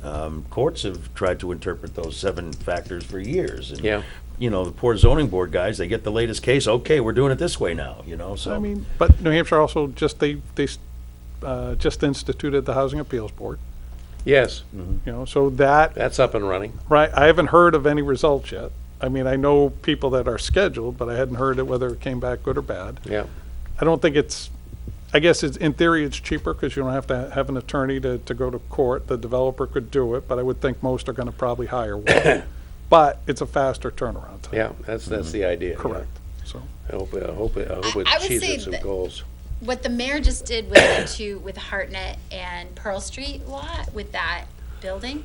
Courts have tried to interpret those 7 factors for years. And, Yeah. the poor zoning board guys, they get the latest case. Okay, we're doing it this way now. So I mean, but New Hampshire also they just instituted the Housing Appeals Board. Yes, So that, that's up and running. right, I haven't heard of any results yet. I mean, I know people that are scheduled, but I hadn't heard it whether it came back good or bad. Yeah. I don't think I guess in theory it's cheaper because you don't have to have an attorney to go to court. The developer could do it, but I would think most are gonna probably hire one. But it's a faster turnaround time. Yeah, that's the idea. yeah. Correct, so. I hope it I would achieves say its that- goals. What the mayor just did with Hartnett and Pearl Street lot with that building,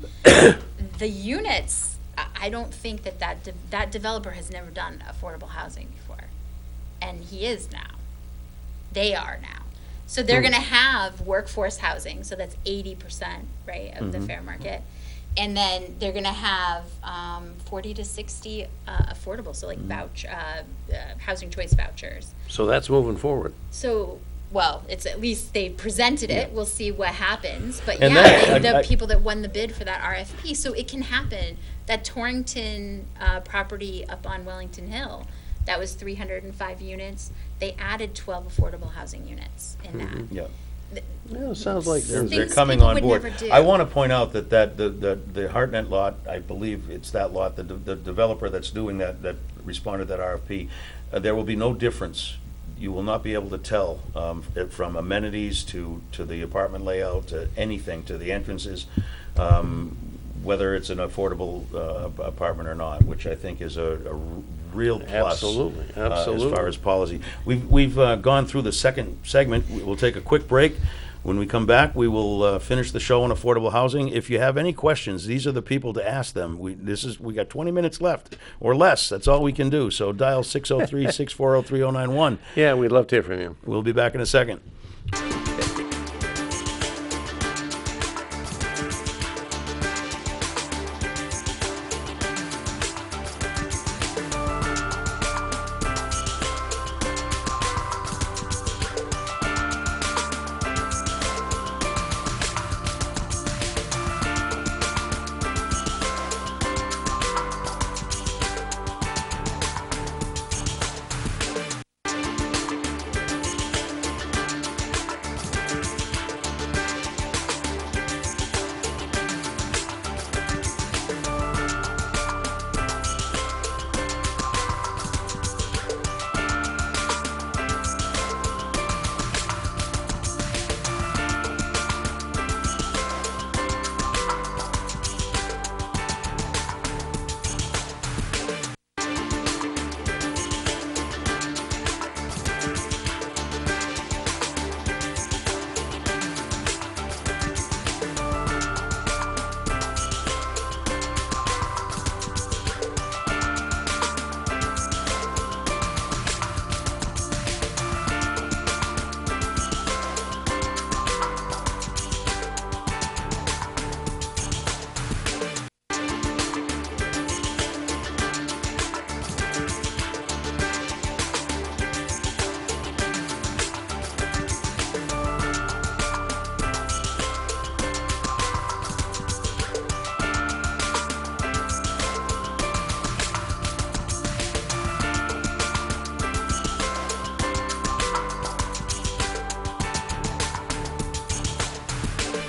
the units, I don't think that developer has never done affordable housing before. And he is now. They are now. So they're gonna have workforce housing, so that's 80%, right, of the fair market. And then they're gonna have 40 to 60 affordable, so like housing choice vouchers. So that's moving forward. So, well, it's at least they presented it. We'll see what happens. But And yeah, that- the people that won the bid for that RFP, so it can happen. That Torrington property up on Wellington Hill, that was 305 units. They added 12 affordable housing units in that. Yeah. Yeah, it sounds like They're Things coming people on would board. never do. I want to point out that the Hartnett lot, I believe it's that lot, the developer that's doing that responded to that RFP, there will be no difference. You will not be able to tell from amenities to the apartment layout, to anything, to the entrances, whether it's an affordable apartment or not, which I think is a real plus. Absolutely, As absolutely. far as policy. We've gone through the second segment. We'll take a quick break. When we come back, we will finish the show on affordable housing. If you have any questions, these are the people to ask them. We got 20 minutes left or less. That's all we can do. So dial 603-640-3091. Yeah, we'd love to hear from you. We'll be back in a second.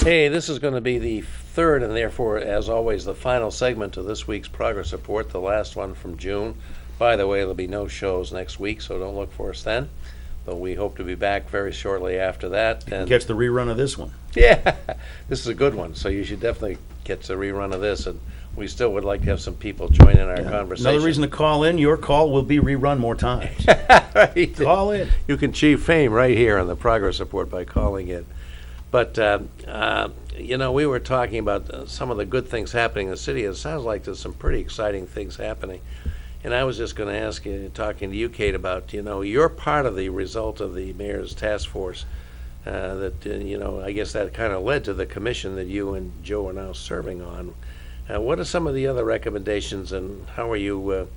Hey, this is going to be the third and therefore, as always, the final segment of this week's progress report, the last one from June. By the way, there'll be no shows next week, so don't look for us then. But we hope to be back very shortly after that. And Catch the rerun of this one. yeah, this is a good one, so you should definitely get the rerun of this. And we still would like to have some people join in our conversation. Another reason to call in, your call will be rerun more times. Right. Call in. You can achieve fame right here on the progress report by calling in. But, we were talking about some of the good things happening in the city. It sounds like there's some pretty exciting things happening. And I was just going to ask you, talking to you, Kate, about, you're part of the result of the mayor's task force I guess that kind of led to the commission that you and Joe are now serving on. What are some of the other recommendations, and how are you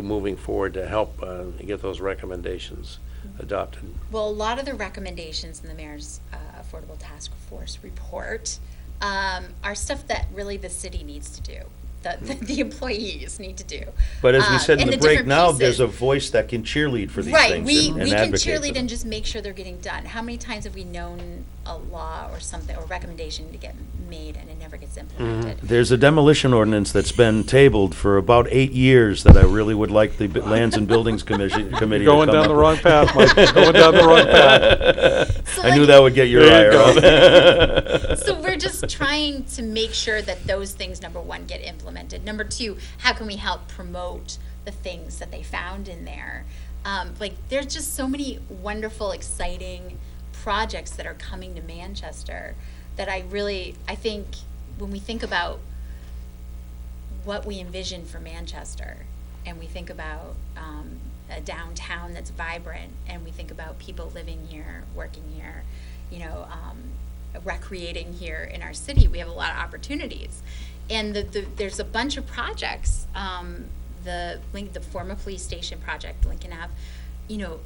moving forward to help get those recommendations adopted? Well, a lot of the recommendations in the mayor's Affordable Task Force report are stuff that really the city needs to do, that the employees need to do. But as we said in and the break, different now pieces. there's a voice that can cheerlead for these Right, things we and can advocate for cheerlead them. and just make sure they're getting done. How many times have we known a law or something, or recommendation to get made and it never gets implemented? There's a demolition ordinance that's been tabled for about 8 years that I really would like the Lands and Buildings Committee to come Going down up the with. wrong path, Mike. Going down the wrong path. So, I knew like, that would get your There you ire up. So we're just trying to make sure that those things, number one, get implemented. Number two, how can we help promote the things that they found in there? There's just so many wonderful, exciting projects that are coming to Manchester that I think when we think about what we envision for Manchester, and we think about a downtown that's vibrant, and we think about people living here, working here, recreating here in our city, we have a lot of opportunities. And there's a bunch of projects, the former police station project, Lincoln Ave,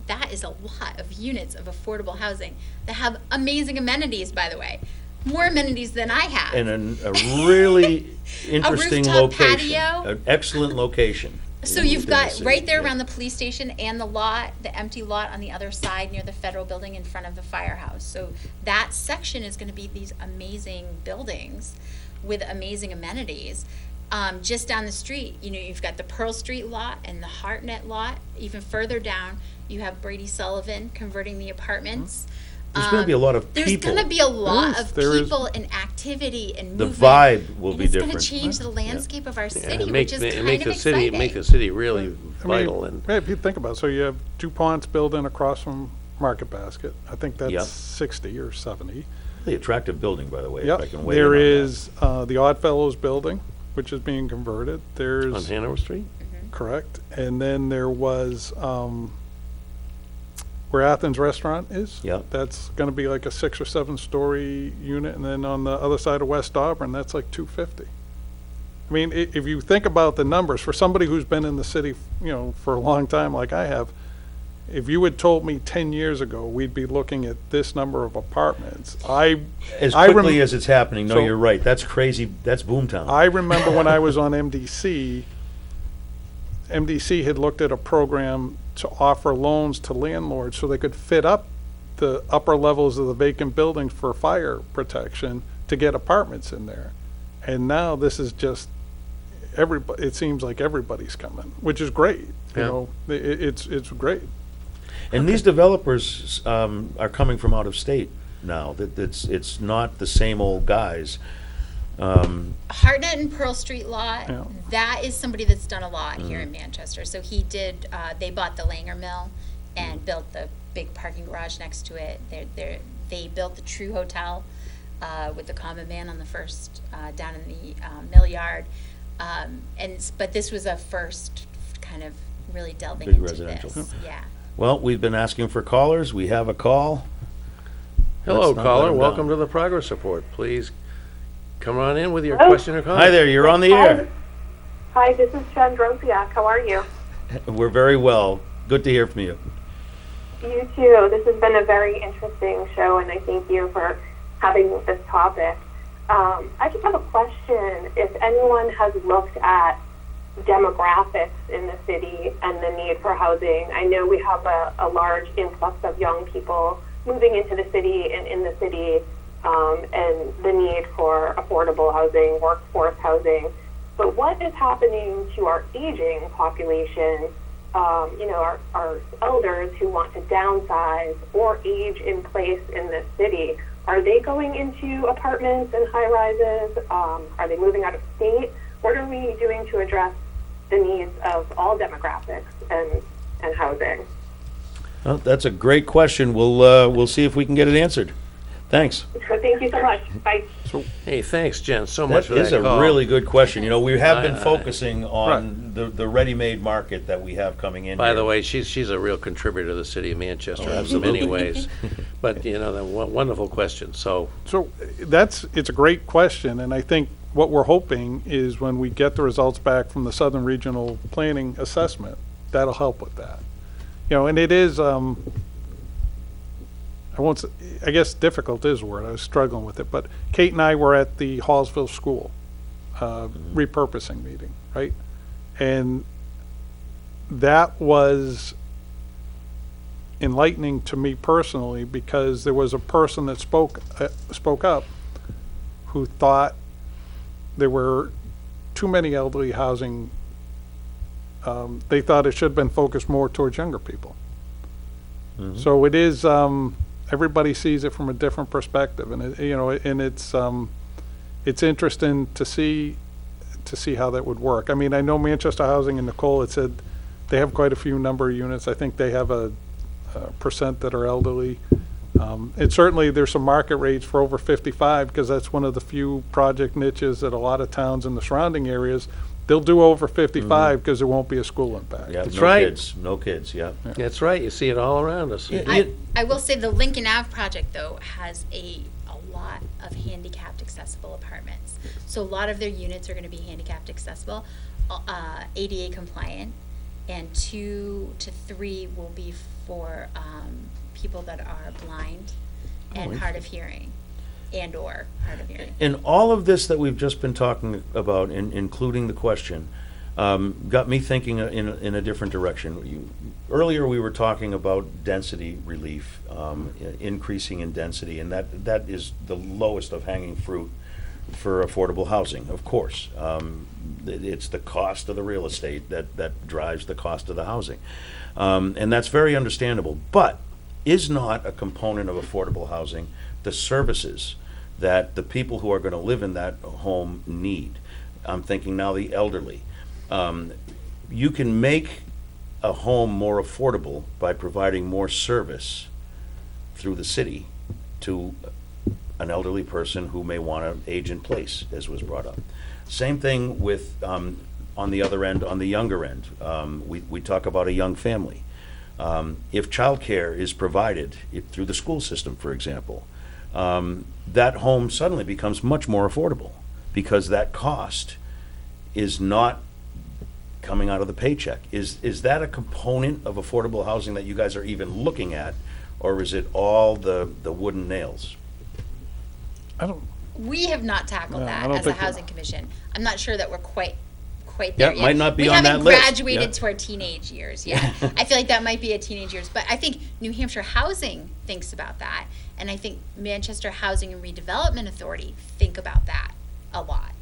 that is a lot of units of affordable housing that have amazing amenities, by the way. More amenities than I have. And a really interesting rooftop location. patio. An excellent location. So you've got right there around the police station and the empty lot on the other side near the federal building in front of the firehouse. So that section is going to be these amazing buildings with amazing amenities. Just down the street, you've got the Pearl Street lot and the Hartnett lot. Even further down, you have Brady Sullivan converting the apartments. There's going to be a lot of There's people. going to be a lot of there is. people and activity and The movement. vibe will and be it's different. going to change the landscape of our city, and which is kind make of the city exciting. make the city really vital. I mean, And yeah, if you think about it, so you have DuPont's building across from Market Basket. I think that's Yep. 60 or 70. Really attractive building, by the way. Yep. If I can weigh in on There that. is the Oddfellows building, which is being converted. There's on Hanover Street. correct, and then there was where Athens Restaurant is. Yep. That's going to be like a 6 or 7 story unit, and then on the other side of West Auburn, that's like 250. I mean, if you think about the numbers, for somebody who's been in the city, for a long time like I have, if you had told me 10 years ago we'd be looking at this number of apartments, As I quickly as it's happening, no, So- you're right. That's crazy. That's boomtown. I remember when I was on MDC, MDC had looked at a program to offer loans to landlords so they could fit up the upper levels of the vacant buildings for fire protection to get apartments in there. And now this is just everybody, it seems like everybody's coming, which is great. Yeah. It's great. And these developers are coming from out of state now. It's not the same old guys. Hartnett and Pearl Street lot, Yeah. that is somebody that's done a lot here in Manchester. So he did, they bought the Langer Mill and built the big parking garage next to it. They built the True Hotel with the Common Man on the first, down in the mill yard. But this was a first kind of really delving Big into residential. this. Yeah. Well, we've been asking for callers. We have a call. Hello, Let's not let caller. them Welcome down. to the progress report. Please come on in with your Hello? question or comment. Hi there. You're on the air. Hi, this is Jen Drosiak. How are you? We're very well. Good to hear from you. You too. This has been a very interesting show, and I thank you for having this topic. I just have a question. If anyone has looked at demographics in the city and the need for housing, I know we have a large influx of young people moving into the city and in the city and the need for affordable housing, workforce housing. But what is happening to our aging population? Our elders who want to downsize or age in place in this city, are they going into apartments and high rises? Are they moving out of state? What are we doing to address the needs of all demographics and housing? Well, that's a great question. We'll see if we can get it answered. Thanks. So thank you so much. Bye. Hey, thanks, Jen, so much That for is that a call. really good question. You know, we have been I- focusing on the ready-made market that we have coming in. By here. the way, she's a real contributor to the city of Manchester in absolutely. many ways. But, the wonderful question. So, So it's a great question, and I think what we're hoping is when we get the results back from the Southern Regional Planning Assessment, that'll help with that. And it is, I guess difficult is the word, I was struggling with it, but Kate and I were at the Hallsville School repurposing meeting, right? And that was enlightening to me personally because there was a person that spoke up who thought there were too many elderly housing. They thought it should have been focused more towards younger people. So it is. Everybody sees it from a different perspective, and it's interesting to see how that would work. I mean, I know Manchester Housing and Nicole had said they have quite a few number of units. I think they have a percent that are elderly. And certainly there's some market rates for over 55 because that's one of the few project niches that a lot of towns in the surrounding areas, they'll do over 55 because there won't be a school impact. Yeah, That's no right. kids, no kids, yeah. that's right, you see it all around us. I will say the Lincoln Ave project, though, has a lot of handicapped accessible apartments. So a lot of their units are going to be handicapped accessible, ADA compliant, and 2 to 3 will be for people that are blind and hard of hearing, and/or hard of hearing. And all of this that we've just been talking about, including the question, got me thinking in a different direction. Earlier, we were talking about density relief, increasing in density, and that is the lowest of hanging fruit for affordable housing, of course. It's the cost of the real estate that drives the cost of the housing. And that's very understandable. But is not a component of affordable housing the services that the people who are going to live in that home need? I'm thinking now the elderly. You can make a home more affordable by providing more service through the city to an elderly person who may want to age in place, as was brought up. Same thing with, on the other end, on the younger end. We talk about a young family. If childcare is provided through the school system, for example, that home suddenly becomes much more affordable because that cost is not coming out of the paycheck. Is that a component of affordable housing that you guys are even looking at, or is it all the wooden nails? I don't. We have not tackled No, I that don't as a think- housing commission. I'm not sure that we're quite Yeah, there it yet. might not be we on that haven't list. graduated Yeah. to our teenage years yet. I feel like that might be a teenage years, but I think New Hampshire Housing thinks about that, and I think Manchester Housing and Redevelopment Authority think about that a lot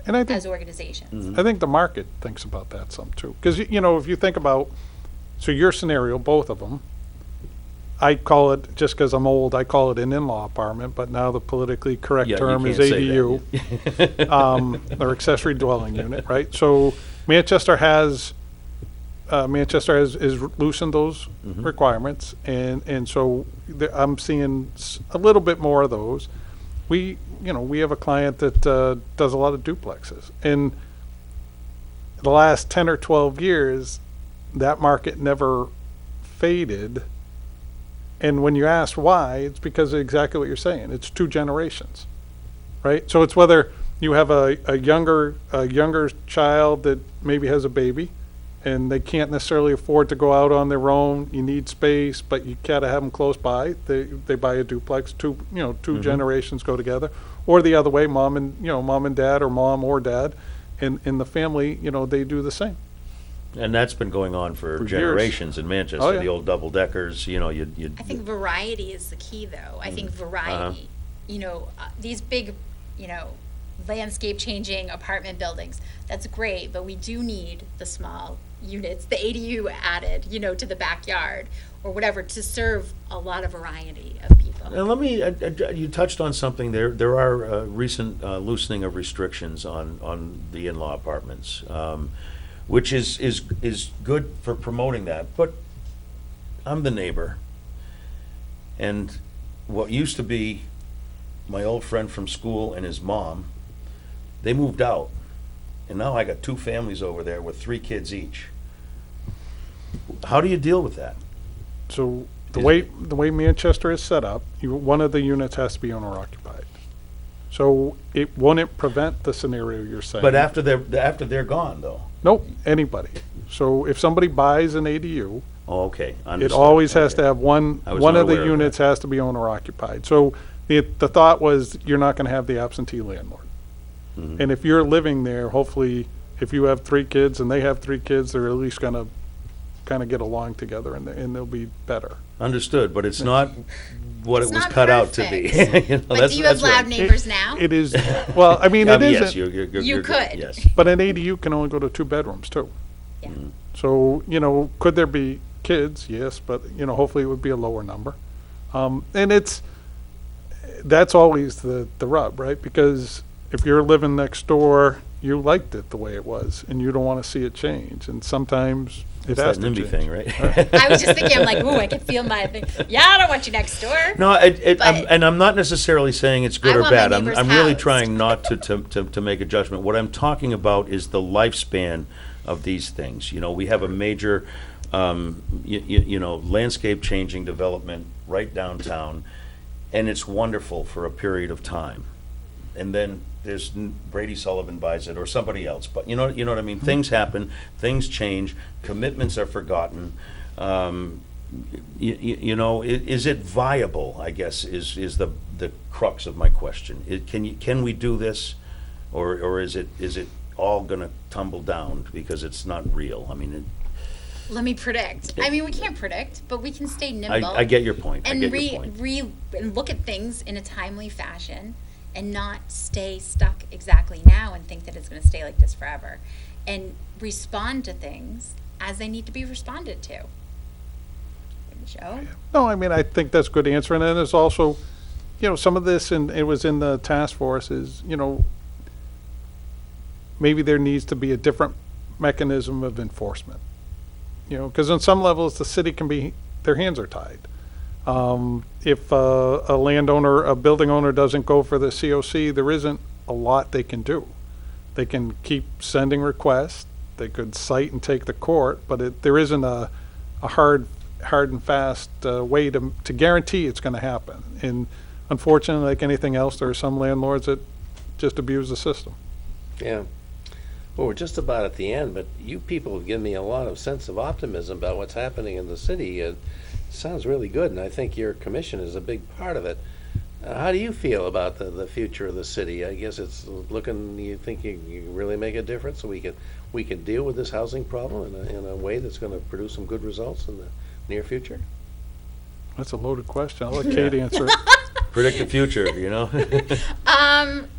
And I think as organizations. I think the market thinks about that some too. Because, if you think about, so your scenario, both of them, I call it, just because I'm old, I call it an in-law apartment, but now the politically correct Yeah, you term is can't say ADU. that. Or accessory dwelling unit, right? So Manchester has loosened those requirements, and so I'm seeing a little bit more of those. We have a client that does a lot of duplexes. In the last 10 or 12 years, that market never faded. And when you ask why, it's because of exactly what you're saying. It's 2 generations, right? So it's whether you have a younger child that maybe has a baby, and they can't necessarily afford to go out on their own. You need space, but you gotta have them close by. They buy a duplex. 2 generations go together, or the other way, mom and dad, or mom or dad, and in the family, they do the same. And that's been going on for years. generations in Manchester, Oh, yeah. the old double deckers, I think variety is the key, though. I think variety these big, landscape changing apartment buildings, that's great, but we do need the small units, the ADU added, to the backyard or whatever, to serve a lot of variety of people. And let me, you touched on something there. There are recent loosening of restrictions on the in-law apartments, which is good for promoting that. But I'm the neighbor, and what used to be my old friend from school and his mom, they moved out, and now I got 2 families over there with 3 kids each. How do you deal with that? So the way Manchester is set up, one of the units has to be owner occupied. So it wouldn't prevent the scenario you're saying. But after they're gone, though. Nope, anybody. So if somebody buys an ADU, Oh, okay. it Understood. always has Okay. to have one I was of not the aware of units has to be owner occupied. So the thought was you're not going to have the absentee landlord. Mhm. And if you're living there, hopefully, if you have 3 kids and they have 3 kids, they're at least going to kind of get along together and they'll be better. Understood, but it's not what It's it was not cut out to be. perfect. You know, But that's- do you have that's right. loud neighbors now? It is, well, I mean, it Yes, isn't, You could. Yes. but an ADU can only go to 2 bedrooms too. Yeah. So, could there be kids? Yes, but, hopefully it would be a lower number. And that's always the rub, right? Because if you're living next door, you liked it the way it was, and you don't want to see it change. And sometimes it It's has that to NIMBY change. thing, right? I was just thinking, I'm like, ooh, I can feel my thing. Yeah, I don't want you next door. No, But- I'm not necessarily saying it's good I or want my bad. I'm neighbor's really housed. trying not to make a judgment. What I'm talking about is the lifespan of these things. We have a major, landscape changing development right downtown, and it's wonderful for a period of time. And then there's Brady Sullivan buys it or somebody else. But you know what I mean? Things happen, things change, commitments are forgotten. Is it viable, I guess, is the crux of my question. Can we do this, or is it all gonna tumble down because it's not real? I mean, Let me predict. I mean, we can't predict, but we can stay nimble. I get your point. I and get your point. and look at things in a timely fashion and not stay stuck exactly now and think that it's going to stay like this forever, and respond to things as they need to be responded to. Joe? No, I mean, I think that's a good answer. And then there's also, some of this, and it was in the task force, is, maybe there needs to be a different mechanism of enforcement. Because on some levels, the city their hands are tied. If a landowner, a building owner doesn't go for the COC, there isn't a lot they can do. They can keep sending requests, they could cite and take the court, but there isn't a hard and fast way to guarantee it's going to happen. And unfortunately, like anything else, there are some landlords that just abuse the system. Yeah. Well, we're just about at the end, but you people have given me a lot of sense of optimism about what's happening in the city. It sounds really good, and I think your commission is a big part of it. How do you feel about the future of the city? I guess it's looking, you think you can really make a difference so we can deal with this housing problem in a way that's going to produce some good results in the near future? That's a loaded question. I'll let Kate answer it. Predict the future,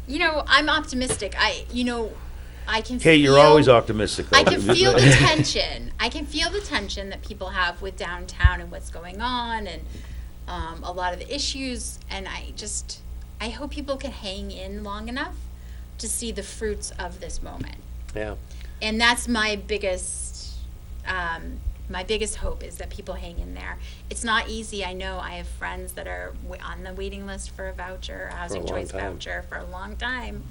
I'm optimistic. I can Kate, you're feel- always optimistic, though. I can feel the tension. I can feel the tension that people have with downtown and what's going on, and a lot of the issues. And I hope people can hang in long enough to see the fruits of this moment. Yeah. And that's my biggest hope, is that people hang in there. It's not easy. I know I have friends that are on the waiting list for a voucher, a housing long choice time. voucher, for a long time.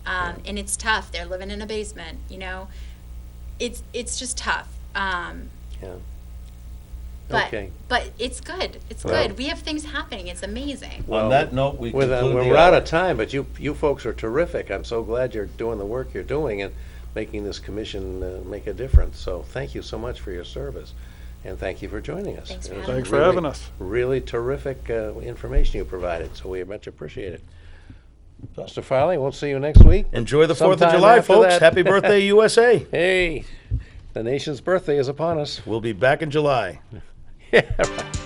And it's tough. They're living in a basement, it's just tough. Yeah. But, Okay. but it's good. It's Well- good. We have things happening. It's amazing. On that note, we conclude the We're out hour. of time, but you folks are terrific. I'm so glad you're doing the work you're doing and making this commission make a difference. So thank you so much for your service, and thank you for joining us. Thanks for It was having Thanks for really- having us. Really terrific information you provided, so we much appreciate it. Mr. Farley, we'll see you next week. Enjoy the 4th of Sometime July, after folks. that. Happy birthday, USA. Hey, the nation's birthday is upon us. We'll be back in July. Yeah, right.